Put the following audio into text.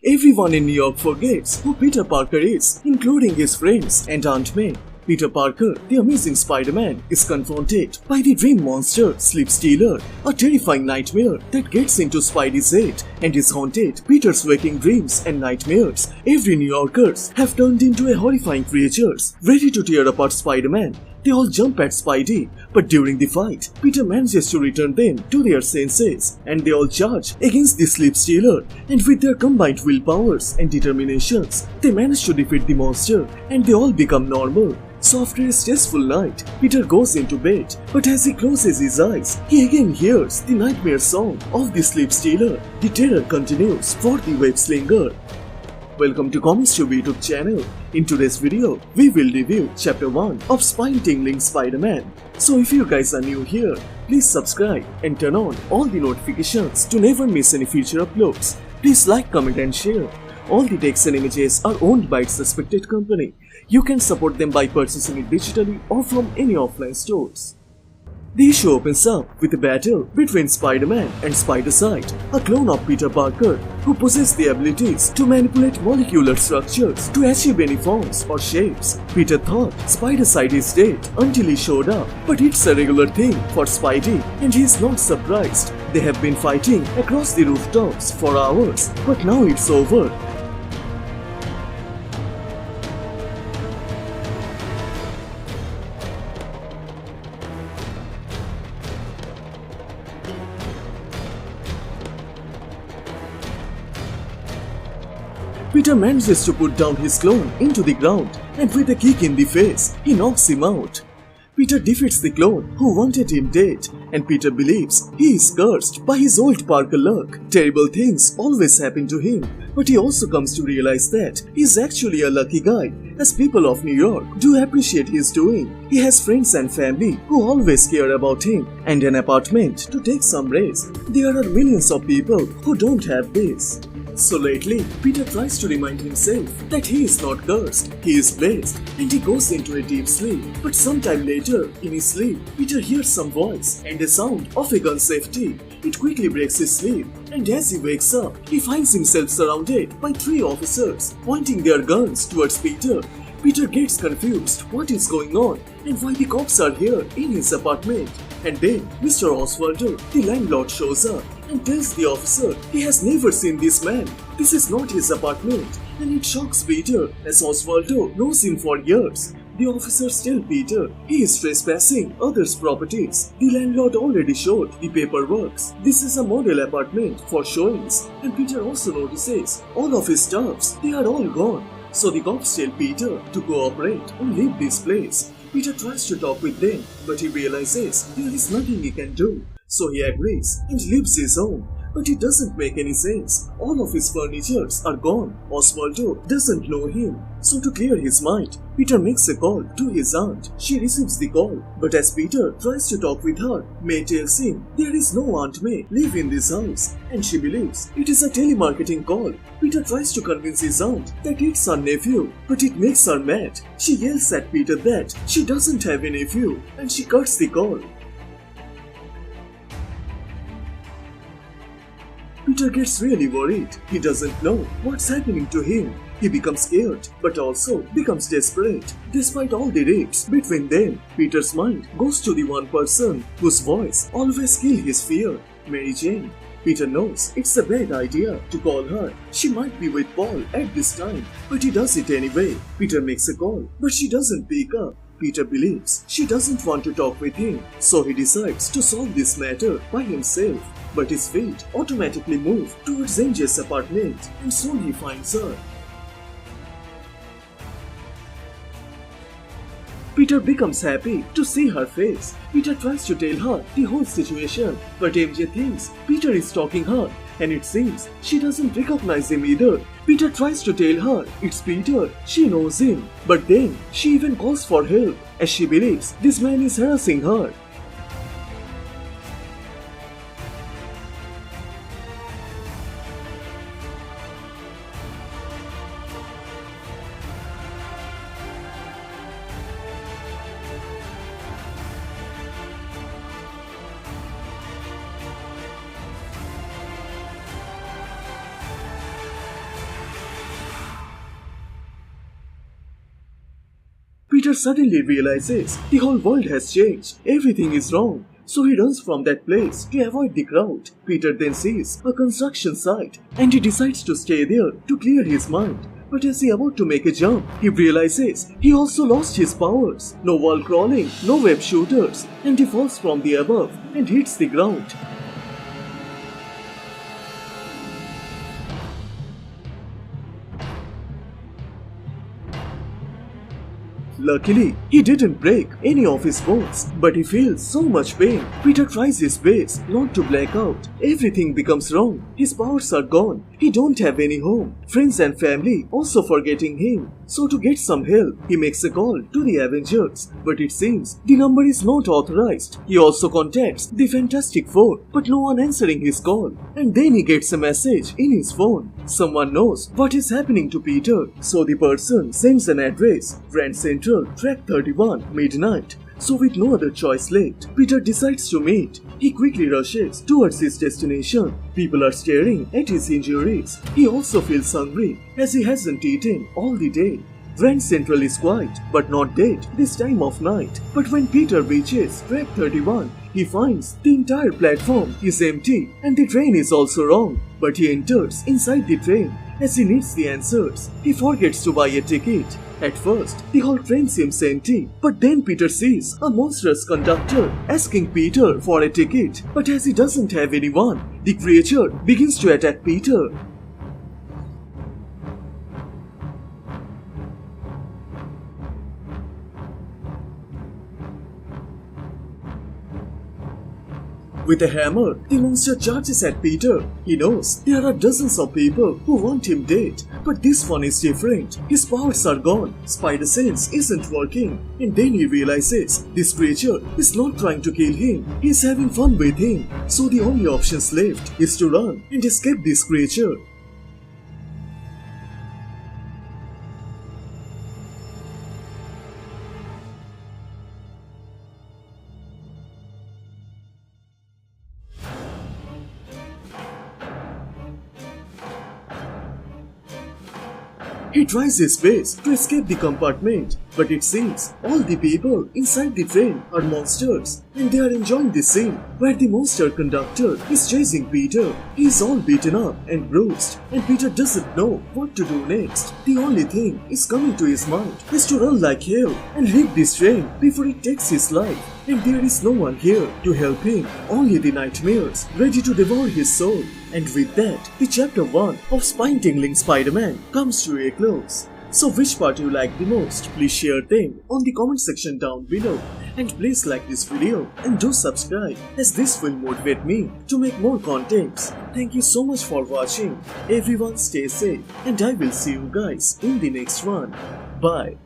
Everyone in New York forgets who Peter Parker is, including his friends and Aunt May. Peter Parker, the amazing Spider-Man, is confronted by the dream monster, Sleep Stealer, a terrifying nightmare that gets into Spidey's head and is haunted Peter's waking dreams and nightmares. Every New Yorkers have turned into a horrifying creatures, ready to tear apart Spider-Man. They all jump at Spidey, but during the fight, Peter manages to return them to their senses, and they all charge against the Sleep Stealer, and with their combined willpowers and determinations, they manage to defeat the monster, and they all become normal. So after a stressful night, Peter goes into bed, but as he closes his eyes, he again hears the nightmare song of the Sleep Stealer. The terror continues for the web slinger. Welcome to Comicstube YouTube channel. In today's video, we will review Chapter 1 of Spine-Tingling Spider-Man. So if you guys are new here, please subscribe and turn on all the notifications to never miss any future uploads. Please like, comment and share. All the text and images are owned by its respected company. You can support them by purchasing it digitally or from any offline stores. The issue opens up with a battle between Spider-Man and Spider-Side, a clone of Peter Parker who possesses the abilities to manipulate molecular structures to achieve any forms or shapes. Peter thought Spider-Side is dead until he showed up, but it's a regular thing for Spidey and he is not surprised. They have been fighting across the rooftops for hours, but now it's over. Peter manages to put down his clone into the ground, and with a kick in the face, he knocks him out. Peter defeats the clone who wanted him dead, and Peter believes he is cursed by his old Parker luck. Terrible things always happen to him, but he also comes to realize that he is actually a lucky guy, as people of New York do appreciate his doing. He has friends and family who always care about him, and an apartment to take some rest. There are millions of people who don't have this. So lately, Peter tries to remind himself that he is not cursed, he is blessed, and he goes into a deep sleep. But sometime later, in his sleep, Peter hears some voice and a sound of a gun safety. It quickly breaks his sleep, and as he wakes up, he finds himself surrounded by 3 officers, pointing their guns towards Peter. Peter gets confused what is going on and why the cops are here in his apartment. And then Mr. Osvaldo, the landlord, shows up and tells the officer he has never seen this man. This is not his apartment, and it shocks Peter as Osvaldo knows him for years. The officers tell Peter he is trespassing others' properties. The landlord already showed the paperwork. This is a model apartment for showings, and Peter also notices all of his stuffs, they are all gone. So the cops tell Peter to cooperate or leave this place. Peter tries to talk with them, but he realizes there is nothing he can do. So he agrees and leaves his home. But it doesn't make any sense. All of his furnitures are gone. Osvaldo doesn't know him. So to clear his mind, Peter makes a call to his aunt. She receives the call, but as Peter tries to talk with her, May tells him there is no Aunt May live in this house, and she believes it is a telemarketing call. Peter tries to convince his aunt that it's her nephew, but it makes her mad. She yells at Peter that she doesn't have a nephew, and she cuts the call. Peter gets really worried. He doesn't know what's happening to him. He becomes scared, but also becomes desperate. Despite all the rapes between them, Peter's mind goes to the one person whose voice always kills his fear, Mary Jane. Peter knows it's a bad idea to call her. She might be with Paul at this time, but he does it anyway. Peter makes a call, but she doesn't pick up. Peter believes she doesn't want to talk with him, so he decides to solve this matter by himself. But his feet automatically move towards MJ's apartment, and soon he finds her. Peter becomes happy to see her face. Peter tries to tell her the whole situation, but MJ thinks Peter is stalking her, and it seems she doesn't recognize him either. Peter tries to tell her it's Peter, she knows him, but then she even calls for help as she believes this man is harassing her. Peter suddenly realizes the whole world has changed. Everything is wrong. So he runs from that place to avoid the crowd. Peter then sees a construction site and he decides to stay there to clear his mind. But as he about to make a jump, he realizes he also lost his powers. No wall crawling, no web shooters, and he falls from the above and hits the ground. Luckily, he didn't break any of his bones, but he feels so much pain. Peter tries his best not to black out. Everything becomes wrong. His powers are gone. He don't have any home. Friends and family also forgetting him. So to get some help, he makes a call to the Avengers, but it seems the number is not authorized. He also contacts the Fantastic Four, but no one answering his call. And then he gets a message in his phone. Someone knows what is happening to Peter, so the person sends an address, Grand Central, Track 31, midnight. So with no other choice left, Peter decides to meet. He quickly rushes towards his destination. People are staring at his injuries. He also feels hungry as he hasn't eaten all the day. Grand Central is quiet but not dead this time of night. But when Peter reaches track 31, he finds the entire platform is empty and the train is also wrong. But he enters inside the train. As he needs the answers, he forgets to buy a ticket. At first, the whole train seems empty, but then Peter sees a monstrous conductor asking Peter for a ticket. But as he doesn't have anyone, the creature begins to attack Peter. With a hammer, the monster charges at Peter. He knows there are dozens of people who want him dead, but this one is different. His powers are gone, spider sense isn't working, and then he realizes this creature is not trying to kill him, he is having fun with him. So the only options left is to run and escape this creature. He tries his best to escape the compartment, but it seems all the people inside the train are monsters and they are enjoying the scene where the monster conductor is chasing Peter. He is all beaten up and bruised and Peter doesn't know what to do next. The only thing is coming to his mind is to run like hell and leave this train before it takes his life. And there is no one here to help him, only the nightmares ready to devour his soul. And with that, the chapter 1 of Spine-Tingling Spider-Man comes to a close. So which part you like the most? Please share them on the comment section down below. And please like this video and do subscribe as this will motivate me to make more contents. Thank you so much for watching. Everyone stay safe and I will see you guys in the next one. Bye.